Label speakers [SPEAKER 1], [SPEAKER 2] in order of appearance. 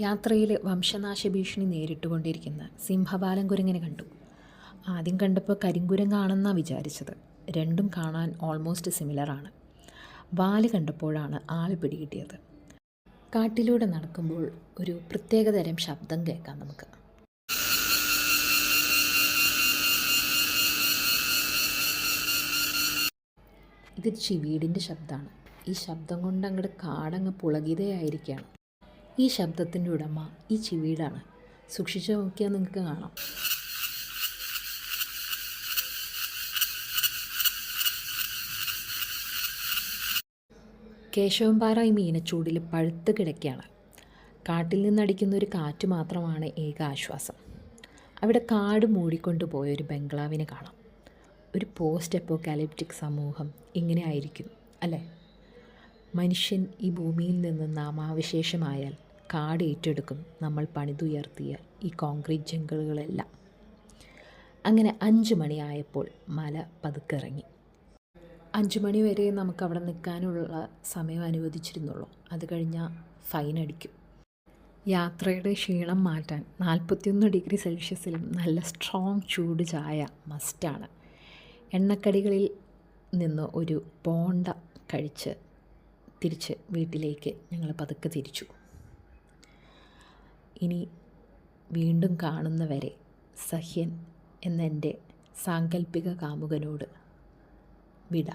[SPEAKER 1] യാത്രയിൽ വംശനാശ ഭീഷണി നേരിട്ടുകൊണ്ടിരിക്കുന്ന സിംഹവാലൻ കുരങ്ങിനെ കണ്ടു. ആദ്യം കണ്ടപ്പോൾ കരിങ്കുരങ്ങാണെന്നാണ് വിചാരിച്ചത്. രണ്ടും കാണാൻ ഓൾമോസ്റ്റ് സിമിലറാണ്. വാല് കണ്ടപ്പോഴാണ് ആൾ പിടികിട്ടിയത്. കാട്ടിലൂടെ നടക്കുമ്പോൾ ഒരു പ്രത്യേകതരം ശബ്ദം കേൾക്കാം നമുക്ക്. ഇത് ചിവീടിൻ്റെ ശബ്ദമാണ്. ഈ ശബ്ദം കൊണ്ട് അങ്ങോട്ട് കാടങ്ങ് പുളകിതയായിരിക്കുകയാണ്. ഈ ശബ്ദത്തിൻ്റെ ഉടമ ഈ ചിവീടാണ്. സൂക്ഷിച്ച് നോക്കിയാൽ നിങ്ങൾക്ക് കാണാം. കേശവൻപാറ ഈ മീനച്ചൂടിൽ പഴുത്ത് കിടക്കുകയാണ്. കാട്ടിൽ നിന്നടിക്കുന്ന ഒരു കാറ്റ് മാത്രമാണ് ഏക ആശ്വാസം. അവിടെ കാട് മൂടിക്കൊണ്ട് പോയൊരു ബംഗ്ലാവിനെ കാണാം. ഒരു പോസ്റ്റ് അപ്പോക്കാലിപ്റ്റിക് സമൂഹം ഇങ്ങനെ ആയിരിക്കും അല്ലേ? മനുഷ്യൻ ഈ ഭൂമിയിൽ നിന്ന് നാമാവശേഷമായാൽ കാട് ഏറ്റെടുക്കും നമ്മൾ പണിതുയർത്തിയ ഈ കോൺക്രീറ്റ് ജംഗിളുകളെല്ലാം. അങ്ങനെ 5 മണിയായപ്പോൾ മല പതുക്കിറങ്ങി. 5 മണി വരെ നമുക്കവിടെ നിൽക്കാനുള്ള സമയം അനുവദിച്ചിരുന്നുള്ളൂ. അത് കഴിഞ്ഞാൽ ഫൈൻ അടിക്കും. യാത്രയുടെ ക്ഷീണം മാറ്റാൻ 41 ഡിഗ്രി സെൽഷ്യസിലും നല്ല സ്ട്രോങ് ചൂട് ചായ മസ്റ്റാണ്. എണ്ണക്കടികളിൽ നിന്ന് ഒരു ബോണ്ട കഴിച്ച് തിരിച്ച് വീട്ടിലേക്ക് ഞങ്ങൾ പതുക്കെ തിരിച്ചു. ഇനി വീണ്ടും കാണുന്നവരെ സഹ്യൻ എന്നെൻ്റെ സാങ്കല്പിക കാമുകനോട് വിട.